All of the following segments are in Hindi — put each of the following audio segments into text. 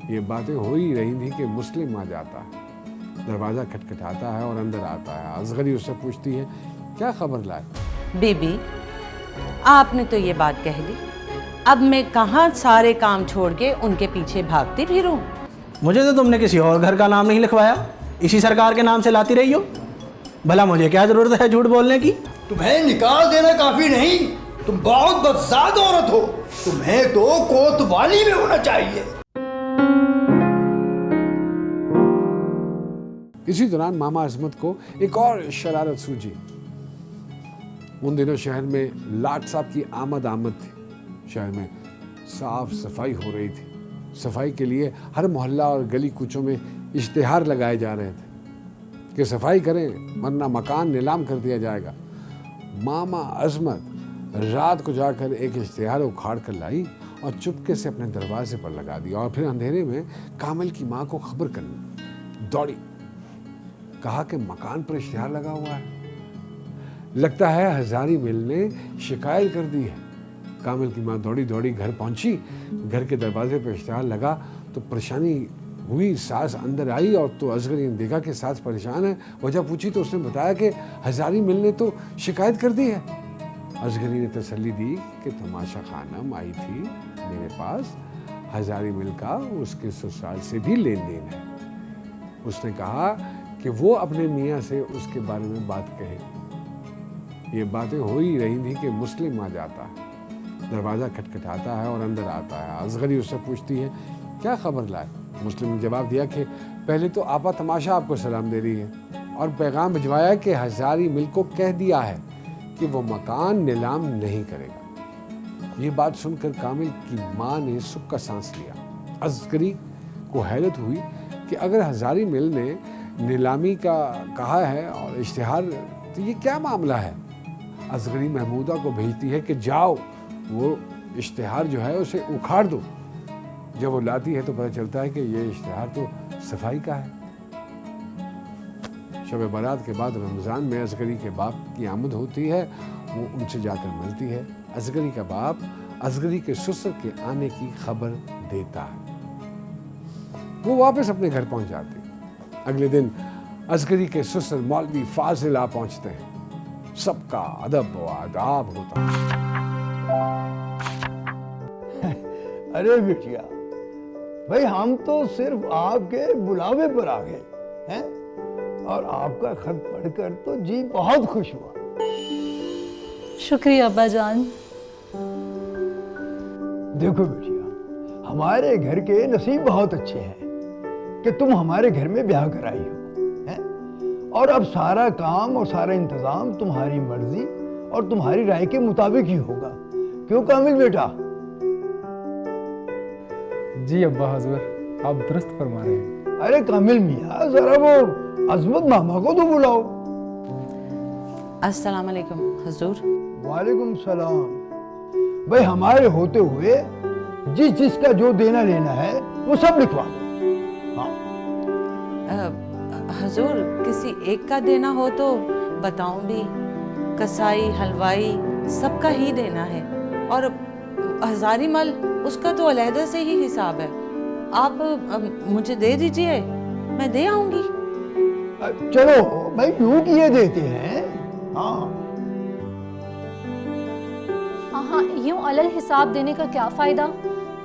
ये बातें हो ही रही थी कि मुस्लिम आ जाता है, दरवाज़ा खटखटाता है और अंदर आता है। असगरी उससे पूछती है, क्या खबर लाए? बीबी, आपने तो ये बात कह दी, अब मैं कहाँ सारे काम छोड़ के उनके पीछे भागती फिरूं? मुझे तो तुमने किसी और घर का नाम नहीं लिखवाया, इसी सरकार के नाम से लाती रही हो। भला मुझे क्या जरूरत है झूठ बोलने की? तुम्हें निकाल देना काफी नहीं, तुम बहुत बदसाद औरत हो। तुम्हें तो कोतवाली में होना चाहिए। इसी दौरान मामा अजमत को एक और शरारत सूझी। उन दिनों शहर में लाट साहब की आमद थी। शहर में साफ सफाई हो रही थी। सफाई के लिए हर मोहल्ला और गली कूचों में इश्तिहार लगाए जा रहे थे कि सफाई करें वरना मकान नीलाम कर दिया जाएगा। मामा अजमत रात को जाकर एक इश्तिहार उखाड़ कर लाई और चुपके से अपने दरवाजे पर लगा दिया और फिर अंधेरे में कामिल की माँ को खबर करनी दौड़ी। कहा कि मकान पर इश्तिहार लगा हुआ है, लगता है हजारी मिल ने शिकायत कर दी है। कामिल की माँ दौड़ी दौड़ी घर पहुंची। घर के दरवाजे पर इश्तिहार लगा तो परेशानी हुई। सास अंदर आई और तो असगरी ने देखा कि सास परेशान है। वजह पूछी तो उसने बताया कि हजारी मिल ने तो शिकायत कर दी है। असगरी ने तसल्ली दी कि तमाशा खानम आई थी मेरे पास, हजारी मिल का उसके ससुराल से भी लेन देन है। उसने कहा कि वो अपने मियाँ से उसके बारे में बात कहे। ये बातें हो ही रही थी कि मुस्लिम आ जाता है, दरवाज़ा खटखटाता है और अंदर आता है। असगरी उससे पूछती है, क्या खबर लाए? मुस्लिम ने जवाब दिया कि पहले तो आपा तमाशा आपको सलाम दे रही है और पैगाम भिजवाया कि हजारी मिल को कह दिया है कि वो मकान नीलाम नहीं करेगा। ये बात सुनकर कामिल की माँ ने सुख का सांस लिया। असगरी को हैरत हुई कि अगर हजारी मिल ने नीलामी का कहा है और इश्तिहार, तो ये क्या मामला है? असगरी महमूदा को भेजती है कि जाओ वो इश्तिहार जो है उसे उखाड़ दो। जब वो लाती है तो पता चलता है कि ये इश्तिहार तो सफाई का है। शब बारात के बाद रमज़ान में असगरी के बाप की आमद होती है। वो उनसे जाकर मिलती है। असगरी का बाप असगरी के ससुर के आने की खबर देता है। वो वापस अपने घर पहुंच जाती है। अगले दिन असगरी के ससुर मौलवी फाजिल आ पहुंचते हैं। सबका अदब व आदाब होता है। अरे बिटिया, भाई हम तो सिर्फ आपके बुलावे पर आ गए हैं और आपका खत पढ़कर तो जी बहुत खुश हुआ। शुक्रिया अब्बा जान। देखो बिटिया, हमारे घर के नसीब बहुत अच्छे हैं कि तुम हमारे घर में ब्याह कराई हो हैं? और अब सारा काम और सारा इंतजाम तुम्हारी मर्जी और तुम्हारी राय के मुताबिक ही होगा। क्यों कामिल बेटा? जी अब्बा हजूर, आप दुरुस्त फरमा रहे हैं। अरे कामिल मियाँ, जरा वो अजमत मामा को तो बुलाओ। अस्सलाम वालेकुम हुजूर। वालेकुम सलाम। भाई हमारे होते हुए जिस जिसका जो देना लेना है वो सब लिखवा दो। हाँ हुजूर, किसी एक का देना हो तो बताऊं भी। कसाई हलवाई सबका ही देना है और हजारी मल उसका तो अलहदा से ही हिसाब है। आप मुझे दे दीजिए, मैं दे आऊंगी। चलो भाई, यूं किए देते हैं। हाँ हाँ, यूं अलग हिसाब देने का क्या फायदा?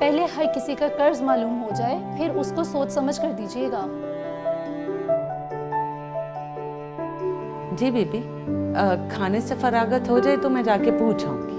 पहले हर किसी का कर्ज मालूम हो जाए, फिर उसको सोच समझ कर दीजिएगा। जी बीबी, खाने से फरागत हो जाए तो मैं जाके पूछ आऊंगी।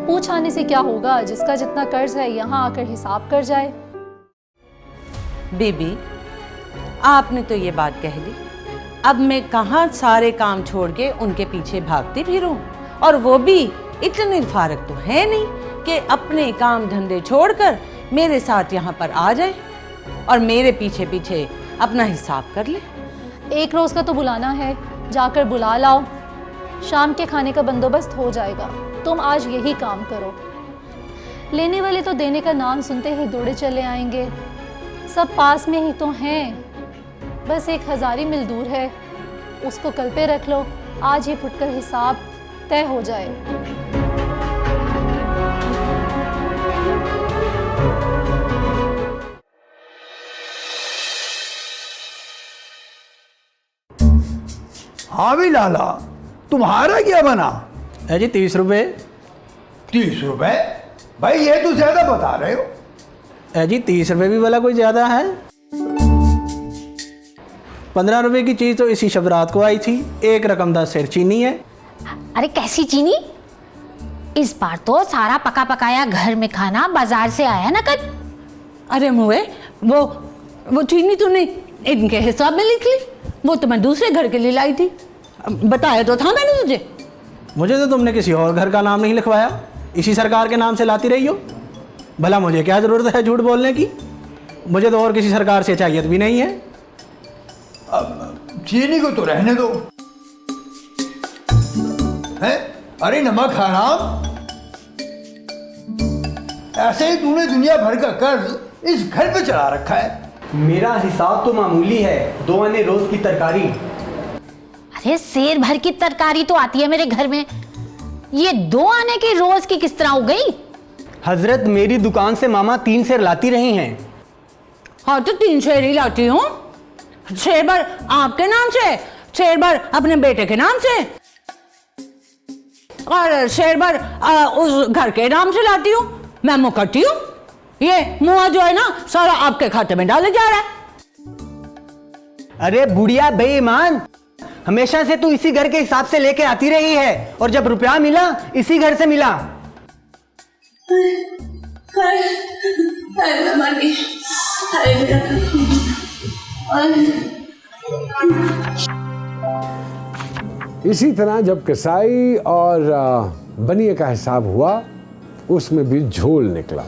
पूछ आने से क्या होगा? जिसका जितना कर्ज है यहाँ आकर हिसाब कर जाए। बीबी, आपने तो ये बात कह दी, अब मैं कहाँ सारे काम छोड़ के उनके पीछे भागती फिरूं? और वो भी इतनी फारग तो है नहीं कि अपने काम धंधे छोड़कर मेरे साथ यहाँ पर आ जाए और मेरे पीछे पीछे अपना हिसाब कर ले। एक रोज का तो बुलाना है, जाकर बुला लाओ। शाम के खाने का बंदोबस्त हो जाएगा। तुम आज यही काम करो। लेने वाले तो देने का नाम सुनते ही दौड़े चले आएंगे। सब पास में ही तो हैं, बस एक हजारी मिल दूर है। उसको कल पे रख लो, आज ही फुटकर हिसाब तय हो जाए। हाँ भी लाला, तुम्हारा क्या बना? है जी 30 रुपये। 30 रुपए? भाई ये तो ज्यादा बता रहे हो। है जी 30 रुपये भी भला कोई ज़्यादा है? 15 रुपये की चीज़ तो इसी शब रात को आई थी। एक रकम 10 सेर चीनी है। अरे कैसी चीनी? इस बार तो सारा पका पकाया घर में खाना बाजार से आया ना कल। अरे मुए, वो चीनी तूने इनके हिसाब में लिख ली, वो तो मैं दूसरे घर के लिए लाई थी। बताया तो था मैंने तुझे। मुझे तो तुमने किसी और घर का नाम नहीं लिखवाया, इसी सरकार के नाम से लाती रही हो। भला मुझे क्या ज़रूरत है झूठ बोलने की? मुझे तो और किसी सरकार से चाहिए भी नहीं है। अब चीनी को तो रहने दो। है? अरे नमक हराम, ऐसे ही तूने दुनिया भर का कर्ज इस घर पे चला रखा है। मेरा हिसाब तो मामूली है, 2 आने रोज की तरकारी। अरे शेर भर की तरकारी तो आती है मेरे घर में, ये 2 आने की रोज की किस तरह हो गई? हजरत मेरी दुकान से मामा 3 सेर लाती रही हैं। हाँ तो 3 शेर ही लाती हूँ। शेर भर आपके नाम से, शेर भर अपने बेटे के नाम से, और शेर भर उस घर के नाम से लाती हूँ। मैं मुकरती हूँ, ये मुआ जो है ना सारा आपके खाते में डाले जा रहा है। अरे बुढ़िया बेईमान, हमेशा से तू इसी घर के हिसाब से लेके आती रही है, और जब रुपया मिला इसी घर से मिला। इसी तरह जब कसाई और बनिए का हिसाब हुआ, उसमें भी झोल निकला।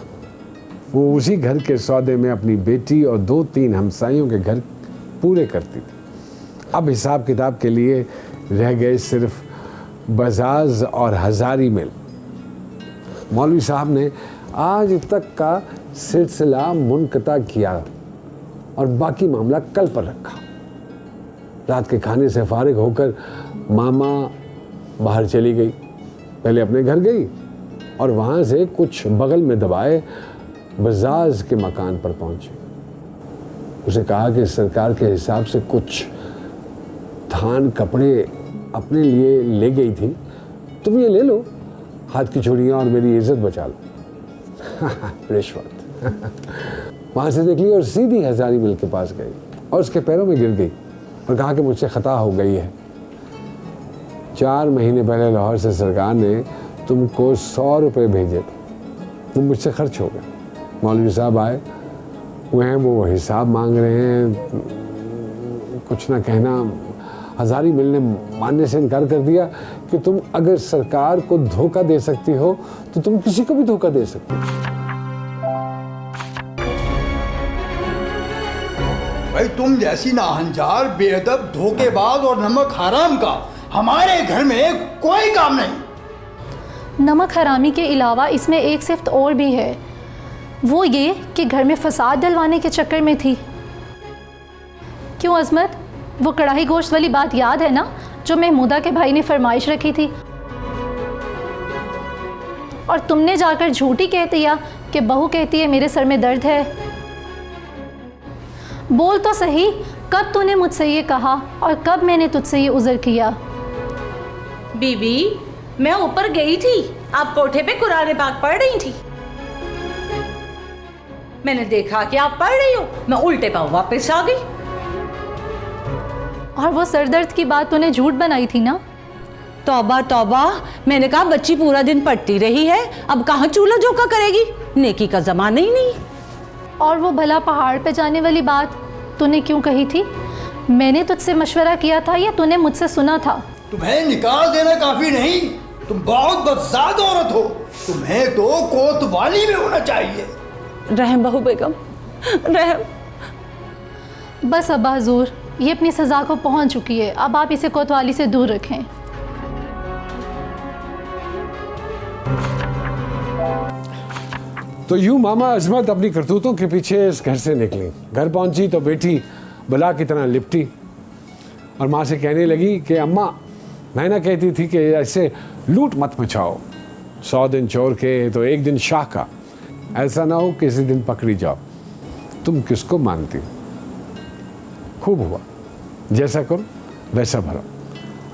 वो उसी घर के सौदे में अपनी बेटी और 2-3 हमसाइयों के घर पूरे करती थी। अब हिसाब किताब के लिए रह गए सिर्फ बजाज और हजारी मिल। मौलवी साहब ने आज तक का सिलसिला मुनक़ता किया और बाकी मामला कल पर रखा। रात के खाने से फारिग होकर मामा बाहर चली गई। पहले अपने घर गई और वहाँ से कुछ बगल में दबाए बजाज के मकान पर पहुँची। उसे कहा कि सरकार के हिसाब से कुछ थान कपड़े अपने लिए ले गई थी, तुम ये ले लो, हाथ की चूड़ियाँ और मेरी इज्जत बचा लो। रिश्वत। वहाँ से निकली और सीधी हजारी मिल के पास गई और उसके पैरों में गिर गई और कहा कि मुझसे खता हो गई है। 4 महीने पहले लाहौर से सरकार ने तुमको 100 रुपये भेजे थे, तुम मुझसे खर्च हो गए। मौलवी साहब आए हुए हैं, वो हिसाब मांग रहे हैं। कुछ ना कहना, हजारी मिल ने मानने से इनकार कर दिया कि तुम अगर सरकार को धोखा दे सकती हो तो तुम किसी को भी धोखा दे सकती हो। भाई तुम जैसी नाहंजार, बेअदब, धोखेबाज और नमक हराम का हमारे घर में कोई काम नहीं। नमक हरामी के अलावा इसमें एक सिफ्त और भी है, वो ये कि घर में फसाद डलवाने के चक्कर में थी। क्यों अजमत, वो कढ़ाई गोश्त वाली बात याद है ना, जो महमूदा के भाई ने फरमाइश रखी थी और तुमने जाकर झूठी कह दिया कि बहू कहती है मेरे सर में दर्द है। बोल तो सही, कब तूने मुझसे ये कहा और कब मैंने तुझसे ये उज़र किया? बीबी, मैं ऊपर गई थी, आप कोठे पे कुरान पाक पढ़ रही थी। मैंने देखा कि आप पढ़ रही हो, मैं उल्टे पाँव वापस आ गई। और वो सरदर्द की बात तूने झूठ बनाई थी ना? तौबा तौबा, मैंने कहा बच्ची पूरा दिन पढ़ती रही है, अब कहाँ चूल्हा झोंका करेगी, नेकी का जमाना ही नहीं। और वो भला पहाड़ पे जाने वाली बात तूने क्यों कही थी? मैंने तुझसे मशवरा किया था या तूने मुझसे सुना था? तुम्हें निकाल देना काफी नहीं, तुम बहुत बदसाद औरत हो। तुम्हें तो कोतवाली में होना चाहिए। रहम बहू बेगम, रहम। बस अब्बा हुजूर, ये अपनी सज़ा को पहुंच चुकी है, अब आप इसे कोतवाली से दूर रखें। तो यूं मामा अजमत अपनी करतूतों के पीछे इस घर से निकली। घर पहुंची तो बेटी बला की तरह लिपटी और माँ से कहने लगी कि अम्मा, मैं ना कहती थी कि ऐसे लूट मत मचाओ, 100 दिन चोर के तो 1 दिन शाह का, ऐसा ना हो किसी दिन पकड़ी जाओ। तुम किसको मानती हो? खूब हुआ, जैसा करो वैसा भरो।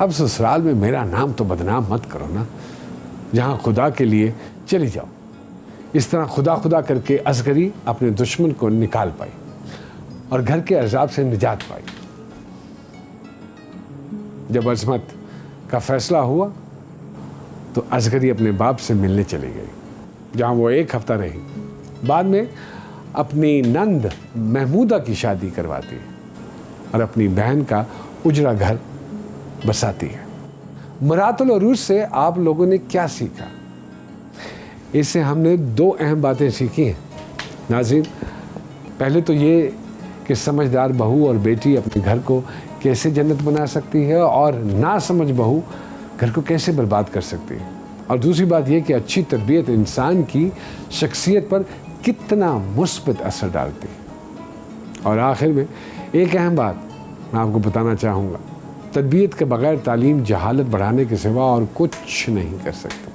अब ससुराल में मेरा नाम तो बदनाम मत करो ना। जहाँ खुदा के लिए चली जाओ। इस तरह खुदा खुदा करके असगरी अपने दुश्मन को निकाल पाई और घर के अजाब से निजात पाई। जब अजमत का फैसला हुआ तो असगरी अपने बाप से मिलने चली गई, जहाँ वो 1 हफ्ता रही। बाद में अपनी नंद महमूदा की शादी करवाती है और अपनी बहन का उजड़ा घर बसाती है। मरातुल उरूज से आप लोगों ने क्या सीखा? इससे हमने 2 अहम बातें सीखी हैं नाज़रीन। पहले तो ये कि समझदार बहू और बेटी अपने घर को कैसे जन्नत बना सकती है और ना समझ बहू घर को कैसे बर्बाद कर सकती है। और दूसरी बात यह कि अच्छी तरबियत इंसान की शख्सियत पर कितना मुस्बत असर डालती है। और आखिर में एक अहम बात मैं आपको बताना चाहूँगा, तरबियत के बगैर तालीम जहालत बढ़ाने के सिवा और कुछ नहीं कर सकती।